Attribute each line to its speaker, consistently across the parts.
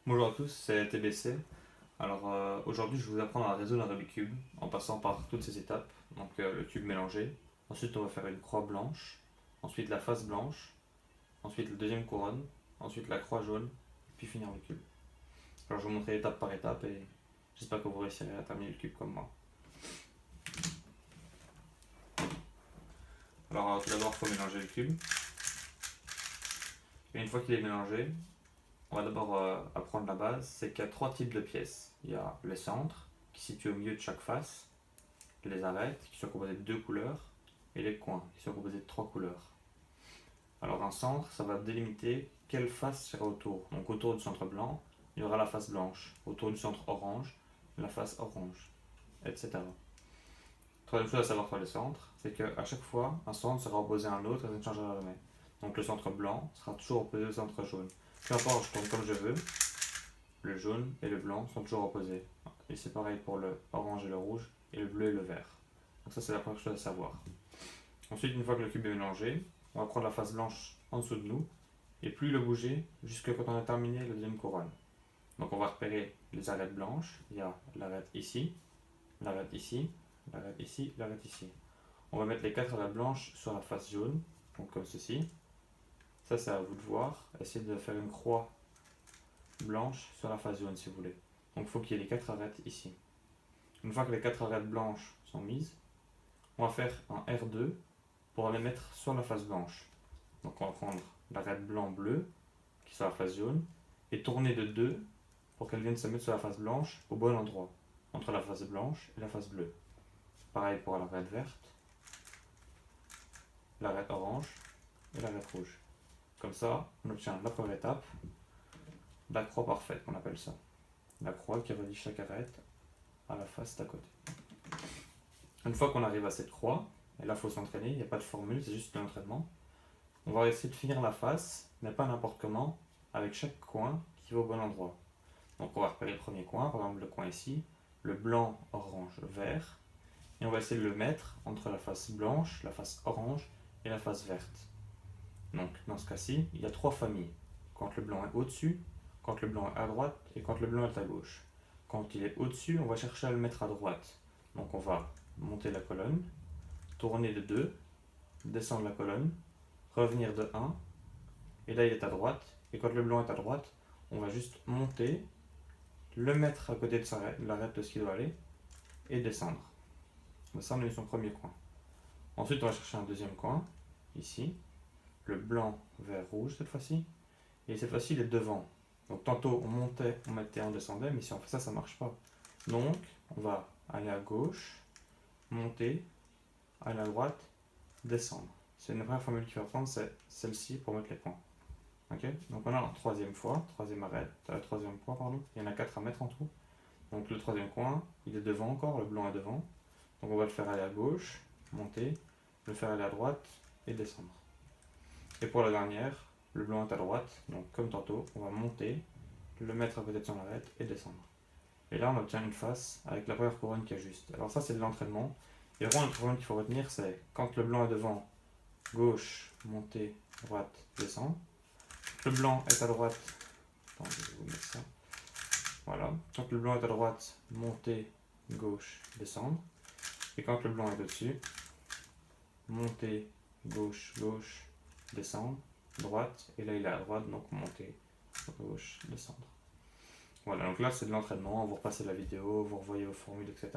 Speaker 1: Bonjour à tous, c'est TBC. Alors aujourd'hui, je vais vous apprendre à résoudre un Rubik's Cube en passant par toutes ces étapes. Donc le cube mélangé. Ensuite, on va faire une croix blanche. Ensuite, la face blanche. Ensuite, la deuxième couronne. Ensuite, la croix jaune. Puis finir le cube. Alors je vais vous montrer étape par étape et j'espère que vous réussirez à terminer le cube comme moi. Alors tout d'abord, il faut mélanger le cube. Et une fois qu'il est mélangé, on va d'abord apprendre la base. C'est qu'il y a trois types de pièces. Il y a le centre qui se situe au milieu de chaque face, les arêtes qui sont composées de deux couleurs et les coins qui sont composés de trois couleurs. Alors un centre, ça va délimiter quelle face sera autour. Donc autour du centre blanc, il y aura la face blanche. Autour du centre orange, la face orange, etc. Troisième chose à savoir sur les centres, c'est qu'à chaque fois, un centre sera opposé à un autre et ça ne changera jamais. Donc le centre blanc sera toujours opposé au centre jaune. Peu importe, je tourne comme je veux, le jaune et le blanc sont toujours opposés. Et c'est pareil pour le orange et le rouge, et le bleu et le vert. Donc ça c'est la première chose à savoir. Ensuite, une fois que le cube est mélangé, on va prendre la face blanche en dessous de nous, et plus le bouger jusqu'à quand on a terminé la deuxième couronne. Donc on va repérer les arêtes blanches, il y a l'arête ici, l'arête ici, l'arête ici, l'arête ici. On va mettre les quatre arêtes blanches sur la face jaune, donc comme ceci. Ça c'est à vous de voir, essayez de faire une croix blanche sur la face jaune si vous voulez. Donc il faut qu'il y ait les quatre arêtes ici. Une fois que les quatre arêtes blanches sont mises, on va faire un R2 pour les mettre sur la face blanche. Donc on va prendre l'arête blanc-bleu qui est sur la face jaune et tourner de 2 pour qu'elle vienne se mettre sur la face blanche au bon endroit, entre la face blanche et la face bleue. Pareil pour l'arête verte, l'arête orange et l'arête rouge. Comme ça, on obtient la première étape, la croix parfaite qu'on appelle ça. La croix qui relie chaque arête à la face d'à côté. Une fois qu'on arrive à cette croix, et là il faut s'entraîner, il n'y a pas de formule, c'est juste de l'entraînement, on va essayer de finir la face, mais pas n'importe comment, avec chaque coin qui va au bon endroit. Donc on va repérer le premier coin, par exemple le coin ici, le blanc, orange, vert, et on va essayer de le mettre entre la face blanche, la face orange et la face verte. Donc dans ce cas-ci, il y a trois familles. Quand le blanc est au-dessus, quand le blanc est à droite et quand le blanc est à gauche. Quand il est au-dessus, on va chercher à le mettre à droite. Donc on va monter la colonne, tourner de 2, descendre la colonne, revenir de 1, et là il est à droite. Et quand le blanc est à droite, on va juste monter, le mettre à côté de l'arête de ce qu'il doit aller, et descendre. Ça, on a eu son premier coin. Ensuite, on va chercher un deuxième coin, ici, le blanc, vert, rouge cette fois-ci, et cette fois-ci il est devant. Donc tantôt on montait, on mettait, on descendait, mais si on fait ça, ça marche pas. Donc on va aller à gauche, monter, aller à droite, descendre. C'est une vraie formule qu'il faut apprendre, c'est celle-ci pour mettre les points. Ok. Donc on a la troisième fois, troisième arête, troisième point, pardon. Il y en a 4 à mettre en tout. Donc le troisième coin, il est devant encore, le blanc est devant. Donc on va le faire aller à gauche, monter, le faire aller à droite et descendre. Et pour la dernière, le blanc est à droite, donc comme tantôt, on va monter, le mettre à côté de son arête et descendre. Et là on obtient une face avec la première couronne qui est juste. Alors ça c'est de l'entraînement. Et vraiment une couronne qu'il faut retenir, c'est quand le blanc est devant, gauche, monter, droite, descendre. Le blanc est à droite, attends, je vais vous mettre ça. Voilà. Quand le blanc est à droite, monter, gauche, descendre. Et quand le blanc est au-dessus, monter, gauche, gauche, descendre, droite. Et là il est à droite, donc monter, gauche, descendre. Voilà, donc là c'est de l'entraînement, vous repassez la vidéo, vous revoyez vos formules, etc.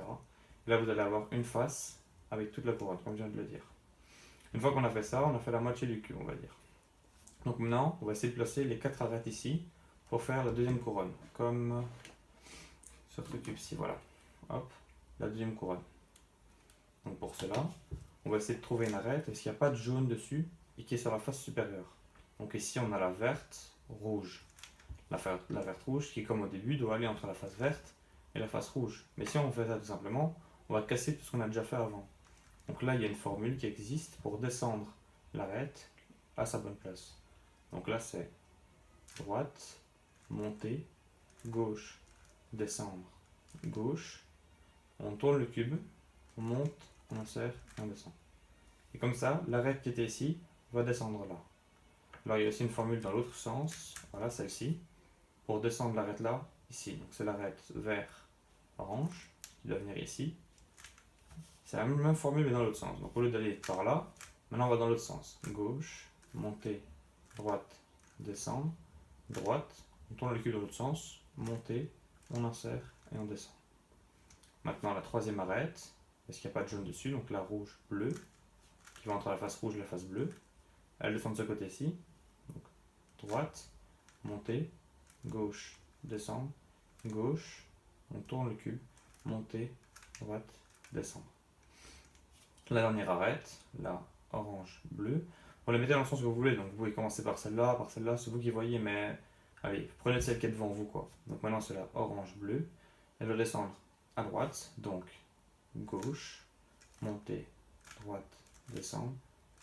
Speaker 1: Là vous allez avoir une face avec toute la couronne, comme je viens de le dire. Une fois qu'on a fait ça, on a fait la moitié du cube, on va dire. Donc maintenant, on va essayer de placer les 4 arêtes ici pour faire la deuxième couronne, comme sur ce cube-ci, voilà. Hop, la deuxième couronne. Donc pour cela, on va essayer de trouver une arête, est-ce qu'il n'y a pas de jaune dessus et qui est sur la face supérieure. Donc ici on a la verte, rouge. La verte rouge qui, comme au début, doit aller entre la face verte et la face rouge. Mais si on fait ça tout simplement, on va casser tout ce qu'on a déjà fait avant. Donc là, il y a une formule qui existe pour descendre l'arête à sa bonne place. Donc là, c'est droite, monter, gauche, descendre, gauche. On tourne le cube, on monte, on insère et on descend. Et comme ça, l'arête qui était ici va descendre là. Alors il y a aussi une formule dans l'autre sens, voilà celle-ci, pour descendre l'arête là, ici. Donc c'est l'arête vert, orange, qui doit venir ici. C'est la même formule mais dans l'autre sens. Donc au lieu d'aller par là, maintenant on va dans l'autre sens. Gauche, monter, droite, descendre, droite. On tourne le cube dans l'autre sens, monter, on insère et on descend. Maintenant la troisième arête, parce qu'il n'y a pas de jaune dessus, donc la rouge, bleue, qui va entre la face rouge et la face bleue. Elle descend de ce côté-ci. Donc droite, monter, gauche, descendre, gauche, on tourne le cube, monter, droite, descendre. La dernière arête, la orange, bleu. Vous la mettez dans le sens que vous voulez, donc vous pouvez commencer par celle-là, c'est vous qui voyez, mais allez, prenez celle qui est devant vous, quoi. Donc maintenant c'est la orange, bleu. Elle va descendre à droite, donc gauche, monter, droite, descendre,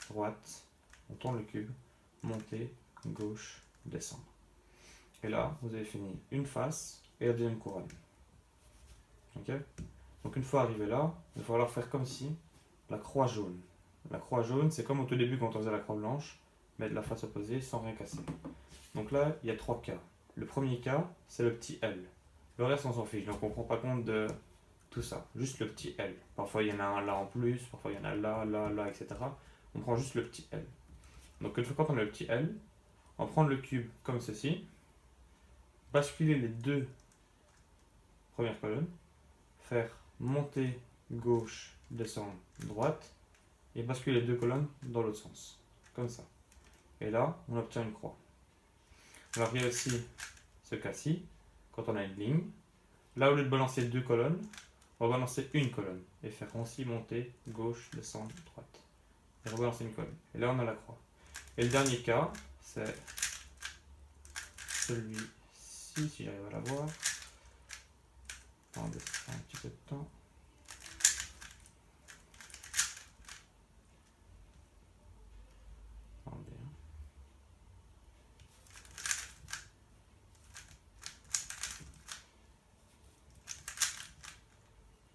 Speaker 1: droite, on tourne le cube, monter, gauche, descendre. Et là, vous avez fini une face et la deuxième couronne. Ok? Donc une fois arrivé là, il va falloir faire comme si la croix jaune. La croix jaune, c'est comme au tout début quand on faisait la croix blanche, mais de la face opposée sans rien casser. Donc là, il y a 3 cas. Le premier cas, c'est le petit L. Le reste, on s'en fiche, donc on ne prend pas compte de tout ça. Juste le petit L. Parfois, il y en a un là en plus, parfois, il y en a là, là, là, etc. On prend juste le petit L. Donc une fois quand on a le petit L, on va prendre le cube comme ceci, basculer les deux premières colonnes, faire monter, gauche, descendre, droite, et basculer les deux colonnes dans l'autre sens, comme ça. Et là, on obtient une croix. Alors il y a aussi ce cas-ci, quand on a une ligne. Là, au lieu de balancer deux colonnes, on va balancer une colonne, et faire aussi monter, gauche, descendre, droite. Et rebalancer une colonne. Et là, on a la croix. Et le dernier cas, c'est celui-ci, si j'arrive à la voir. Attendez, un petit peu de temps. Attendez.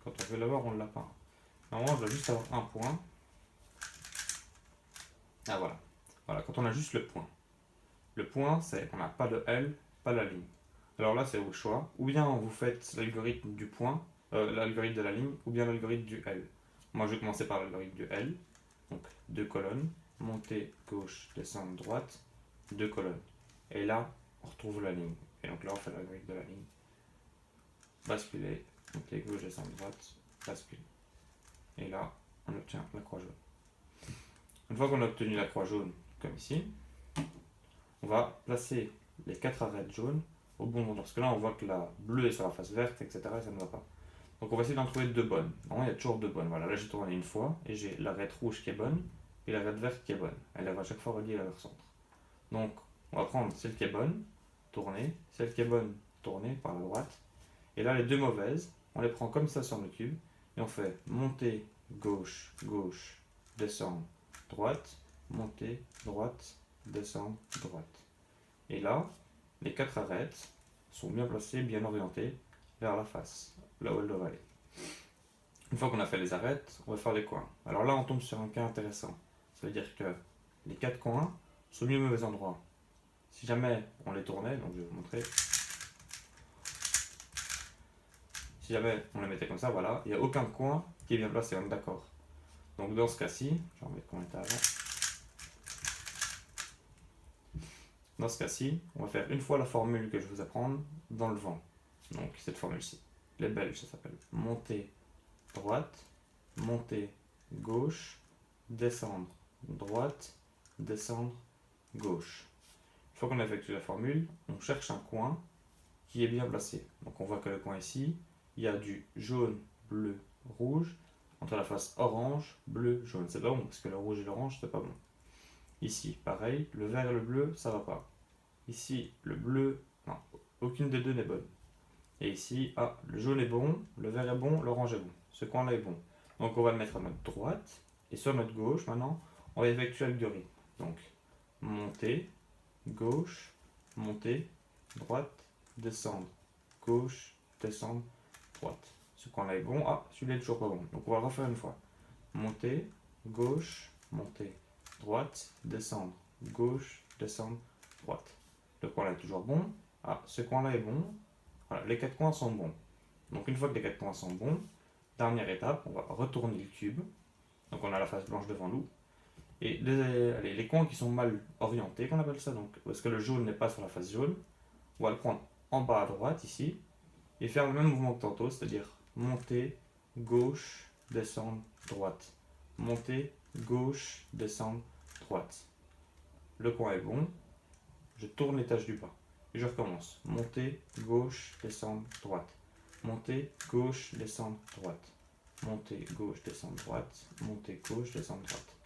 Speaker 1: Quand on veut l'avoir, on ne l'a pas. Normalement, je dois juste avoir un point. Ah voilà. Voilà, quand on a juste le point. Le point, c'est qu'on n'a pas de L, pas la ligne. Alors là, c'est au choix. Ou bien vous faites l'algorithme du point, l'algorithme de la ligne, ou bien l'algorithme du L. Moi, je vais commencer par l'algorithme du L. Donc, deux colonnes, monter, gauche, descendre, droite, deux colonnes. Et là, on retrouve la ligne. Et donc là, on fait l'algorithme de la ligne. Basculer, monter, gauche, descendre, droite, basculer. Et là, on obtient la croix jaune. Une fois qu'on a obtenu la croix jaune, comme ici, on va placer les 4 arêtes jaunes au bon endroit. Parce que là, on voit que la bleue est sur la face verte, etc. Et ça ne va pas. Donc on va essayer d'en trouver deux bonnes. Normalement, il y a toujours deux bonnes. Voilà, là j'ai tourné une fois et j'ai l'arête rouge qui est bonne et l'arête verte qui est bonne. Elle va à chaque fois reliée à leur centre. Donc on va prendre celle qui est bonne, tourner, celle qui est bonne, tourner par la droite. Et là, les deux mauvaises, on les prend comme ça sur le cube et on fait monter, gauche, gauche, descendre, droite, monter, droite, descendre, droite. Et là, les 4 arêtes sont bien placées, bien orientées vers la face, là où elles doivent aller. Une fois qu'on a fait les arêtes, on va faire les coins. Alors là, on tombe sur un cas intéressant. Ça veut dire que les 4 coins sont mis au mauvais endroit. Si jamais on les tournait, donc je vais vous montrer. Si jamais on les mettait comme ça, voilà, il n'y a aucun coin qui est bien placé, on est d'accord. Donc dans ce cas-ci, je vais remettre comment était avant. Dans ce cas-ci, on va faire une fois la formule que je vais vous apprendre dans le vent. Donc cette formule-ci. Les Belges, ça s'appelle monter droite, monter gauche, descendre droite, descendre gauche. Une fois qu'on a effectué la formule, on cherche un coin qui est bien placé. Donc on voit que le coin ici, il y a du jaune, bleu, rouge, entre la face orange, bleu, jaune. C'est pas bon, parce que le rouge et l'orange, c'est pas bon. Ici, pareil, le vert et le bleu, ça va pas. Ici, le bleu, non, aucune des deux n'est bonne. Et ici, ah, le jaune est bon, le vert est bon, l'orange est bon. Ce coin-là est bon. Donc on va le mettre à notre droite, et sur notre gauche, maintenant, on va effectuer l'algorithme. Donc, monter, gauche, monter, droite, descendre, gauche, descendre, droite. Ce coin-là est bon, ah, celui-là est toujours pas bon. Donc on va le refaire une fois. Monter, gauche, monter, droite, descendre, gauche, descendre, droite. Le coin là est toujours bon. Ah, ce coin-là est bon. Voilà, les 4 coins sont bons. Donc une fois que les 4 coins sont bons, dernière étape, on va retourner le cube. Donc on a la face blanche devant nous. Et les coins qui sont mal orientés, qu'on appelle ça, donc parce que le jaune n'est pas sur la face jaune, on va le prendre en bas à droite ici et faire le même mouvement que tantôt, c'est-à-dire monter, gauche, descendre, droite. Monter, gauche, descendre, droite. Le coin est bon, je tourne les tâches du bas. Et je recommence. Monter, gauche, descendre, droite. Monter, gauche, descendre, droite. Monter, gauche, descendre, droite. Monter, gauche, descendre, droite.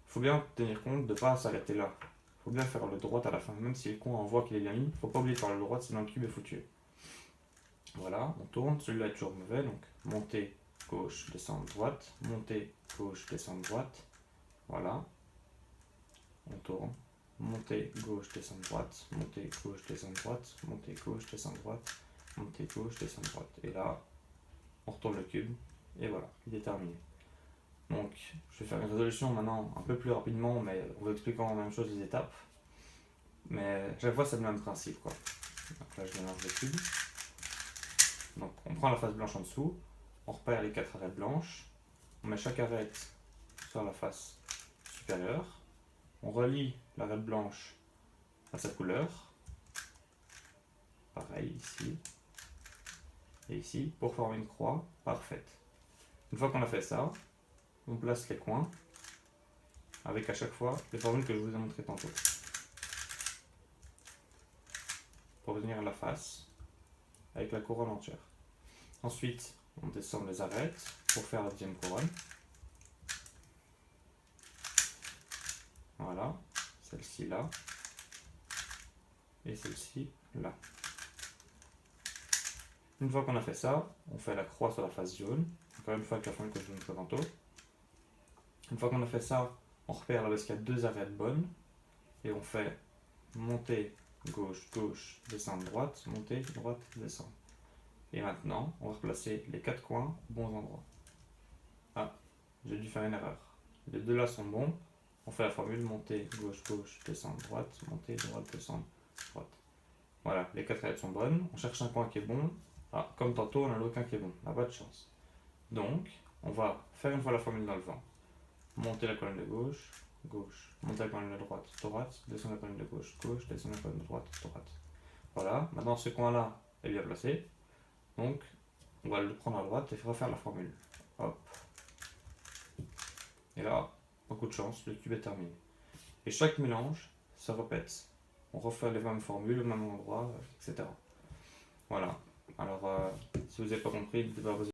Speaker 1: Il faut bien tenir compte de ne pas s'arrêter là. Il faut bien faire le droite à la fin. Même si le coin on voit qu'il est bien mis, il ne faut pas oublier de faire le droite, sinon le cube est foutu. Voilà, on tourne. Celui-là est toujours mauvais. Donc monter, gauche, descendre, droite. Monter, gauche, descendre, droite. Voilà. On tourne. Monter, gauche, descendre, droite. Monter, gauche, descendre, droite. Monter, gauche, descendre, droite. Monter, gauche, descendre, droite. Et là, on retourne le cube. Et voilà, il est terminé. Donc, je vais faire une résolution maintenant un peu plus rapidement, mais on va expliquer en même chose les étapes. Mais chaque fois, c'est le même principe, quoi. Donc là, je mélange le cube. Donc, on prend la face blanche en dessous. On repère les 4 arêtes blanches. On met chaque arête sur la face supérieure. On relie l'arête blanche à sa couleur. Pareil ici. Et ici, pour former une croix parfaite. Une fois qu'on a fait ça, on place les coins avec à chaque fois les formules que je vous ai montrées tantôt. Pour venir à la face avec la couronne entière. Ensuite, on descend les arêtes pour faire la deuxième couronne. Voilà, celle-ci là et celle-ci là. Une fois qu'on a fait ça, on fait la croix sur la face jaune, encore une fois avec la formule que je vous montrais tantôt. Une fois qu'on a fait ça, on repère là où il y a 2 arêtes bonnes et on fait monter, gauche, gauche, descendre, droite, monter, droite, descendre. Et maintenant, on va replacer les 4 coins aux bons endroits. Ah, j'ai dû faire une erreur. Les 2 là sont bons. On fait la formule monter, gauche, gauche, descendre, droite, monter, droite, descendre, droite. Voilà, les 4 arêtes sont bonnes. On cherche un coin qui est bon. Ah, comme tantôt, on n'en a aucun qui est bon. On n'a pas de chance. Donc, on va faire une fois la formule dans le vent. Monter la colonne de gauche, gauche. Monter la colonne de droite, droite. Descendre la colonne de gauche, gauche. Descendre la colonne de droite, droite. Voilà, maintenant ce coin-là est bien placé. Donc, on va le prendre à droite et refaire la formule. Hop. Et là, beaucoup de chance, le cube est terminé. Et chaque mélange se répète. On refait les mêmes formules au même endroit, etc. Voilà. Alors, si vous n'avez pas compris, n'hésitez pas à poser